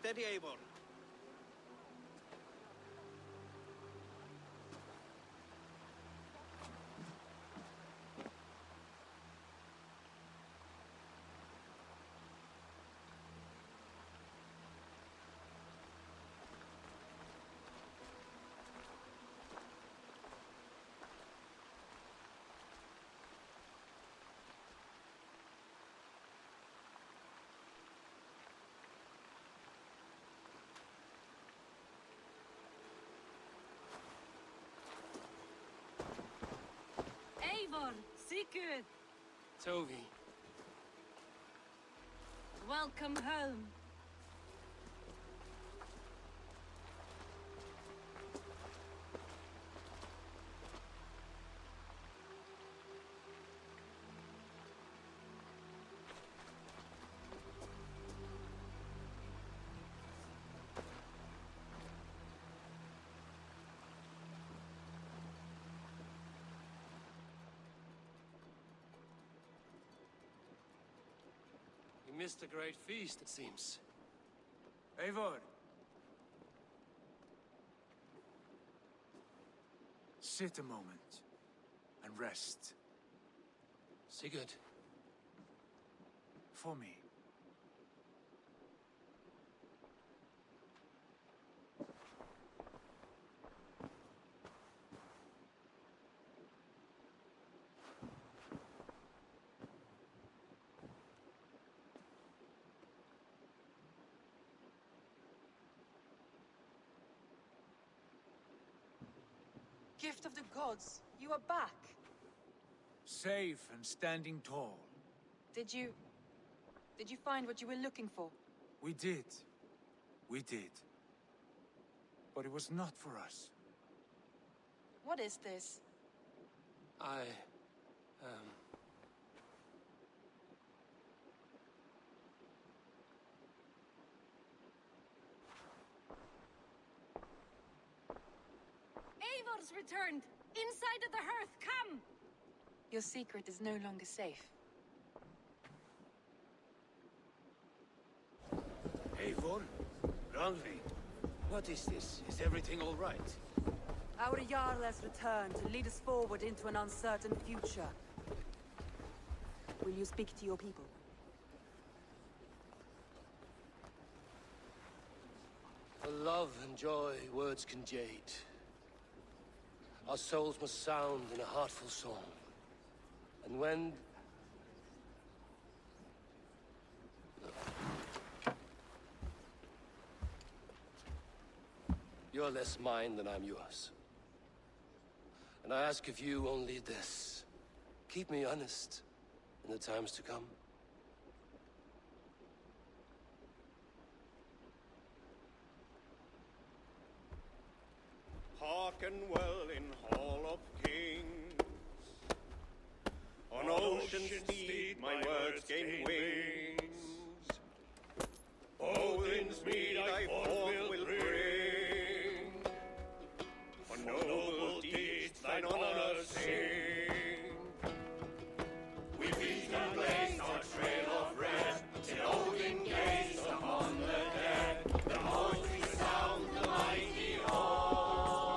Steady, Eivor. Eivor, Sigurd, Tovi. welcome home. You missed a great feast, it seems. Eivor. Sit a moment and rest. Sigurd. For me. Gift of the gods, you are back. Safe and standing tall. Did you find what you were looking for? We did. We did. But it was not for us. What is this? Eivor's returned! Inside of the hearth, come! Your secret is no longer safe. Eivor? Rangvi? What is this? Is everything all right? Our Jarl has returned to lead us forward into an uncertain future. Will you speak to your people? For love and joy, words can jade. Our souls must sound in a heartful song. And when... You're less mine than I'm yours. And I ask of you only this. Keep me honest in the times to come. Hearken well in Hall of Kings. On ocean steed my words gain wings. Odin's mead I forth will bring. For noble deeds thine honor sing. We beat and blaze our trail of red, till Odin gazed upon the dead. The voice resound the mighty hall.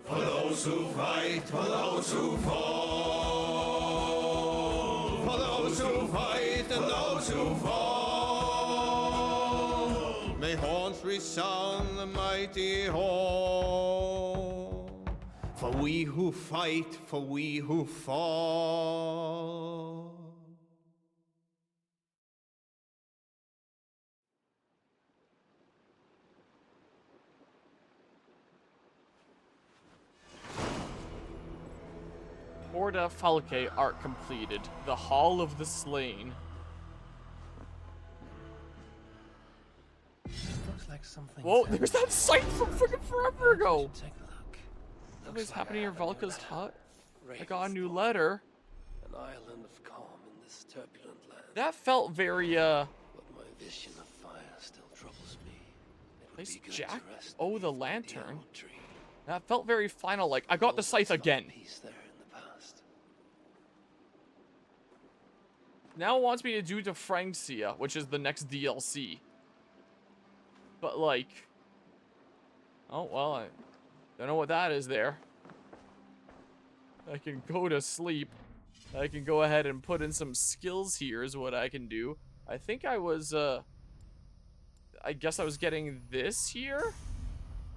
For those who fight, for those who fall. For those who fight and those who fall. May horns resound the mighty hall. For we who fight, for we who fall. Horda Falke art completed. The Hall of the Slain. Looks like something. Whoa, there's that site from freaking forever ago! Take a look. What is happening in Velka's hut? I Raven's got a new Lawn, letter. An island of calm in this turbulent land. That felt very, But my vision of fire still troubles me. It would Place be good Jack? to rest Oh, the beneath the lantern. oak tree. that felt very final, like, I got the scythe again. Peace there in the past. Now it wants me to do to Francia, which is the next DLC. But, like... Oh, well, I don't know what that is there. I can go to sleep. I can go ahead and put in some skills here is what I can do. I think I was, I guess I was getting this here?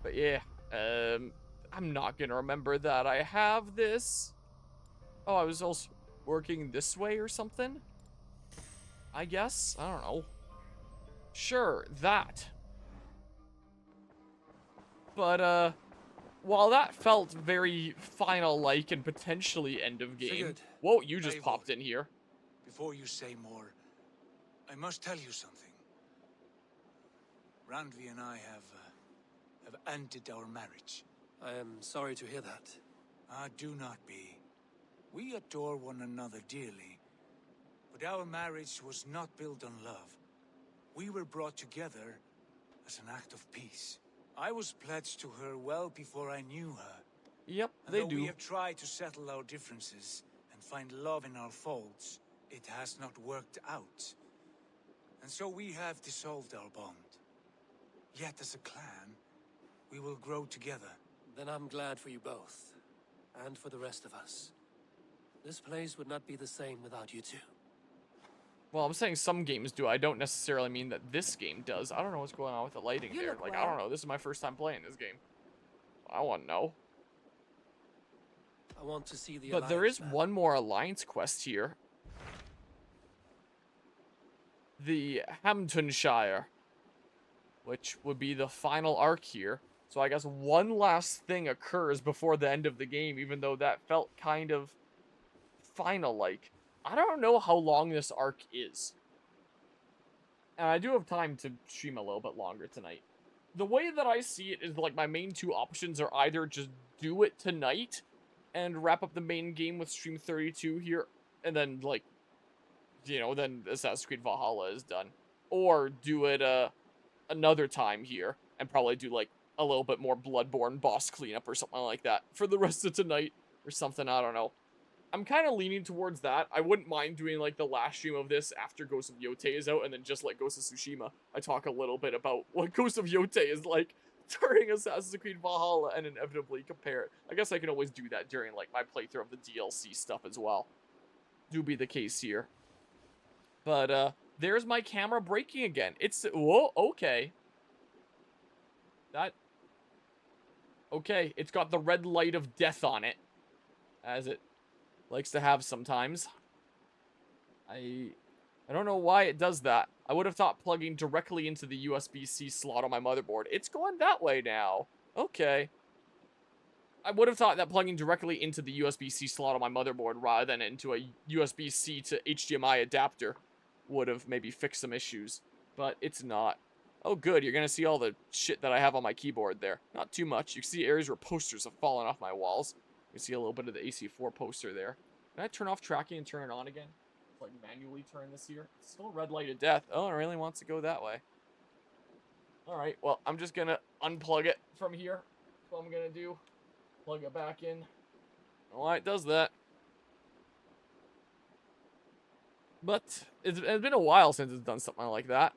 But yeah, I'm not gonna remember that I have this. Oh, I was also working this way or something? I guess? I don't know. Sure, that. But, while that felt very final-like and potentially end of game... Figured. Whoa, you just Eivor, popped in here. Before you say more, I must tell you something. Randvi and I have ended our marriage. I am sorry to hear that. Ah, do not be. We adore one another dearly, but our marriage was not built on love. We were brought together as an act of peace. I was pledged to her well before I knew her. Yep, And they though do. we have tried to settle our differences and find love in our faults, it has not worked out. And so we have dissolved our bond. Yet as a clan, we will grow together. Then I'm glad for you both, and for the rest of us. This place would not be the same without you two. Well, I'm saying some games do. I don't necessarily mean that this game does. I don't know what's going on with the lighting You there. look Like, well. I don't know. This is my first time playing this game. I want to know. I want to see the But there Alliance is map. one more Alliance quest here. The Hamptonshire, which would be the final arc here. So I guess one last thing occurs before the end of the game, even though that felt kind of final-like. I don't know how long this arc is. And I do have time to stream a little bit longer tonight. The way that I see it is, like, my main two options are either just do it tonight and wrap up the main game with stream 32 here, and then, like, you know, then Assassin's Creed Valhalla is done. Or do it another time here, and probably do, like, a little bit more Bloodborne boss cleanup or something like that for the rest of tonight or something, I don't know. I'm kind of leaning towards that. I wouldn't mind doing, like, the last stream of this after Ghost of Yotei is out, and then just like Ghost of Tsushima, I talk a little bit about what Ghost of Yotei is like during Assassin's Creed Valhalla and inevitably compare it. I guess I can always do that during, like, my playthrough of the DLC stuff as well. Do be the case here. But, there's my camera breaking again. It's, whoa, okay. Okay, it's got the red light of death on it, as it likes to have sometimes. I don't know why it does that. I would have thought plugging directly into the USB-C slot on my motherboard. It's going that way now. Okay. I would have thought that plugging directly into the USB-C slot on my motherboard rather than into a USB-C to HDMI adapter would have maybe fixed some issues. But it's not. Oh good, you're gonna see all the shit that I have on my keyboard there. Not too much. You can see areas where posters have fallen off my walls. You see a little bit of the AC4 poster there. Can I turn off tracking and turn it on again? Like, manually turn this here? It's still red light of death. Oh, it really wants to go that way. Alright, well, I'm just gonna unplug it from here. That's what I'm gonna do. Plug it back in. Oh, it does that. But it's been a while since it's done something like that.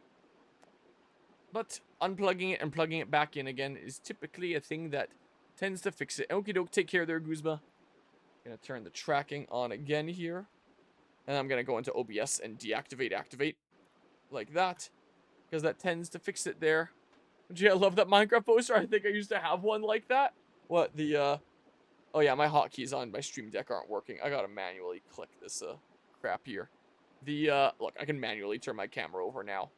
But unplugging it and plugging it back in again is typically a thing that tends to fix it. Okie doke, take care there, Guzma. Gonna turn the tracking on again here. And I'm gonna go into OBS and deactivate, activate. Like that. Because that tends to fix it there. Gee, I love that Minecraft poster. I think I used to have one like that. What, the, oh yeah, my hotkeys on my Stream Deck aren't working. I gotta manually click this, crap here. The, look, I can manually turn my camera over now.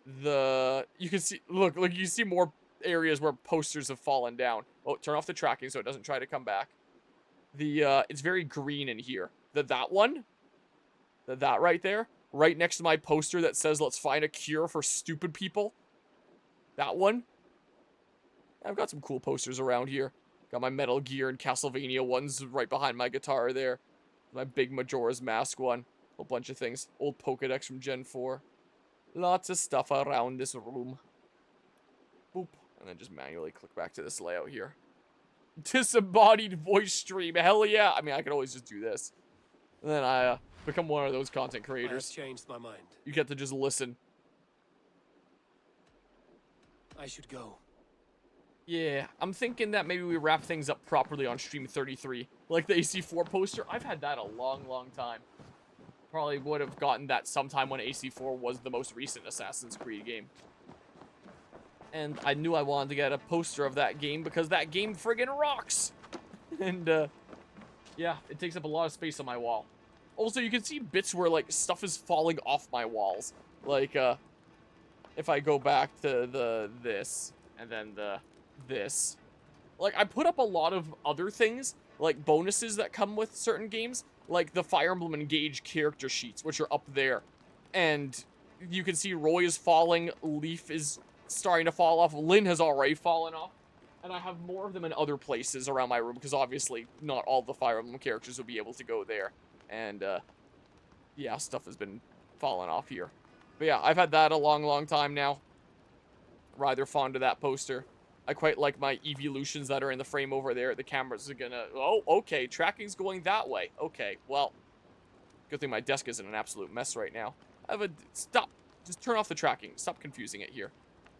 You can see, look, you see more areas where posters have fallen down. Oh, turn off the tracking so it doesn't try to come back. It's very green in here. That one? That right there? Right next to my poster that says, let's find a cure for stupid people. That one? I've got some cool posters around here. Got my Metal Gear and Castlevania ones right behind my guitar there. My big Majora's Mask one. A whole bunch of things. Old Pokedex from Gen 4. Lots of stuff around this room. Boop. And then just manually click back to this layout here. Disembodied voice stream. Hell yeah. I mean, I could always just do this. And then I become one of those content I creators. have changed my mind. You get to just listen. I should go. Yeah, I'm thinking that maybe we wrap things up properly on stream 33. Like the AC4 poster, I've had that a long, long time. Probably would have gotten that sometime when AC4 was the most recent Assassin's Creed game. And I knew I wanted to get a poster of that game because that game friggin' rocks! And, yeah, it takes up a lot of space on my wall. Also, you can see bits where, like, stuff is falling off my walls. Like, if I go back to this, and then this. Like, I put up a lot of other things, like bonuses that come with certain games, like the Fire Emblem Engage character sheets, which are up there. And you can see Roy is falling, Leaf is starting to fall off, Lynn has already fallen off. And I have more of them in other places around my room, because obviously not all the Fire Emblem characters will be able to go there. And, yeah, stuff has been falling off here. But yeah, I've had that a long, long time now. Rather fond of that poster. I quite like my evolutions that are in the frame over there. The cameras are gonna... Oh, okay, tracking's going that way. Okay, well, good thing my desk isn't an absolute mess right now. I have a... Stop. Just turn off the tracking. Stop confusing it here.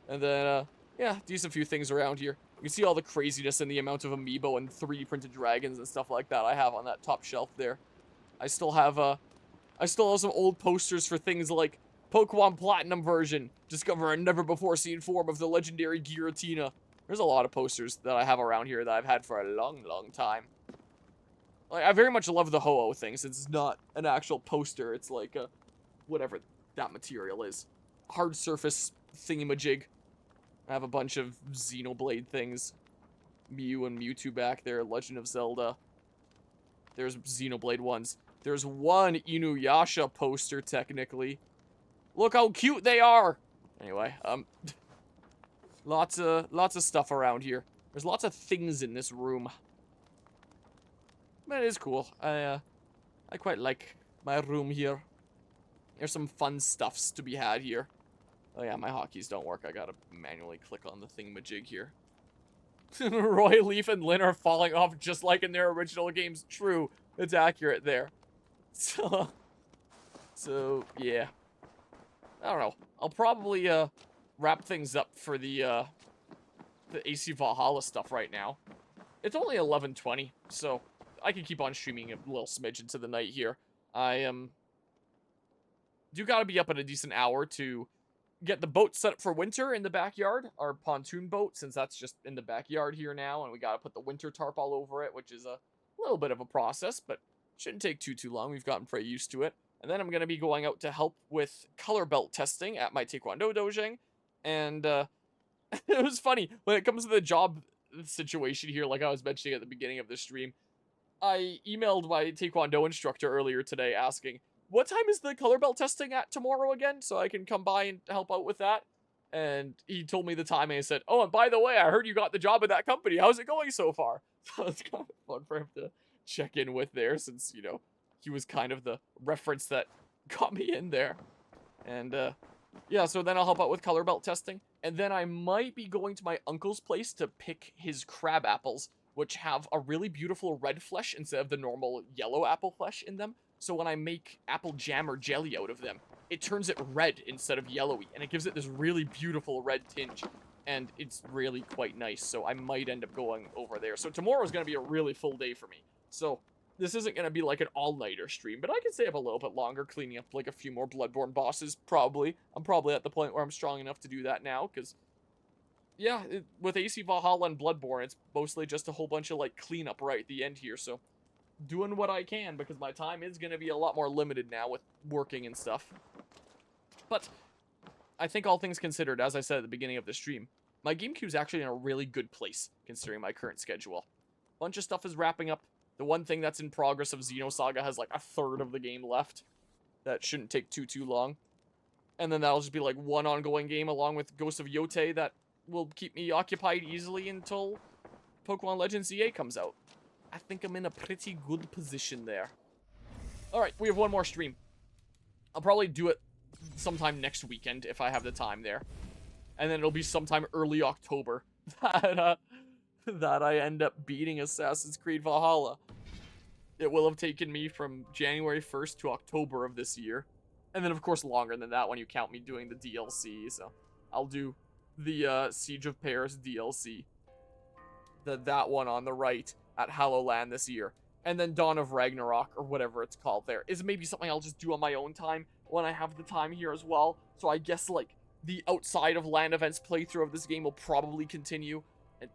And then, yeah, decent few things around here. You can see all the craziness and the amount of amiibo and 3D printed dragons and stuff like that I have on that top shelf there. I still have some old posters for things like Pokemon Platinum version. Discover a never-before-seen form of the legendary Giratina. There's a lot of posters that I have around here that I've had for a long, long time. Like, I very much love the Ho-Oh thing, since it's not an actual poster. It's like a... whatever that material is. Hard surface thingamajig. I have a bunch of Xenoblade things. Mew and Mewtwo back there. Legend of Zelda. There's Xenoblade ones. There's one Inuyasha poster, technically. Look how cute they are! Anyway, lots of stuff around here. There's lots of things in this room. But it is cool. I quite like my room here. There's some fun stuffs to be had here. Oh yeah, my hotkeys don't work. I gotta manually click on the thingamajig here. Roy, Leaf, and Lynn are falling off just like in their original games. True. It's accurate there. So yeah. I don't know. I'll probably, wrap things up for the AC Valhalla stuff right now. It's only 11:20, so I can keep on streaming a little smidge into the night here. I, do gotta be up at a decent hour to get the boat set up for winter in the backyard. Our pontoon boat, since that's just in the backyard here now, and we gotta put the winter tarp all over it, which is a little bit of a process, but shouldn't take too long. We've gotten pretty used to it. And then I'm going to be going out to help with color belt testing at my Taekwondo dojang. And it was funny, when it comes to the job situation here, like I was mentioning at the beginning of the stream, I emailed my Taekwondo instructor earlier today asking, what time is the color belt testing at tomorrow again, so I can come by and help out with that? And he told me the time, and he said, oh, and by the way, I heard you got the job at that company. How's it going so far? So it's kind of fun for him to check in with there, since, you know, he was kind of the reference that got me in there. And, yeah, so then I'll help out with color belt testing. And then I might be going to my uncle's place to pick his crab apples, which have a really beautiful red flesh instead of the normal yellow apple flesh in them. So when I make apple jam or jelly out of them, it turns it red instead of yellowy. And it gives it this really beautiful red tinge. And it's really quite nice. So I might end up going over there. So tomorrow's going to be a really full day for me. So this isn't going to be like an all-nighter stream, but I can stay up a little bit longer, cleaning up like a few more Bloodborne bosses, probably. I'm probably at the point where I'm strong enough to do that now, because, yeah, with AC Valhalla and Bloodborne, it's mostly just a whole bunch of, like, cleanup right at the end here, so doing what I can, because my time is going to be a lot more limited now with working and stuff. But I think all things considered, as I said at the beginning of the stream, my GameCube's actually in a really good place, considering my current schedule. A bunch of stuff is wrapping up. The one thing that's in progress of Xenosaga has like a third of the game left. That shouldn't take too long. And then that'll just be like one ongoing game along with Ghost of Yote that will keep me occupied easily until Pokemon Legends EA comes out. I think I'm in a pretty good position there. Alright, we have one more stream. I'll probably do it sometime next weekend if I have the time there. And then it'll be sometime early October that I end up beating Assassin's Creed Valhalla. It will have taken me from January 1st to October of this year. And then, of course, longer than that when you count me doing the DLC. So I'll do the Siege of Paris DLC. That one on the right at Hallowland this year. And then Dawn of Ragnarok, or whatever it's called there, is maybe something I'll just do on my own time when I have the time here as well. So I guess, like, the outside of LAN events playthrough of this game will probably continue. And,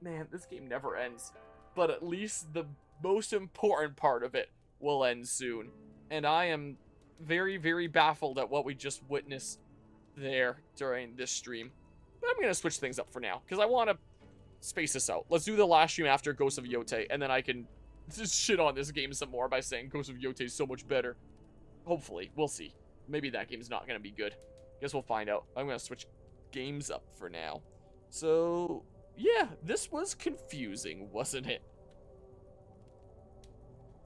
man, this game never ends. But at least the most important part of it will end soon. And I am very, very baffled at what we just witnessed there during this stream. But I'm going to switch things up for now, because I want to space this out. Let's do the last stream after Ghost of Yote, and then I can just shit on this game some more by saying Ghost of Yote is so much better. Hopefully. We'll see. Maybe that game's not going to be good. Guess we'll find out. I'm going to switch games up for now. So, yeah, this was confusing, wasn't it?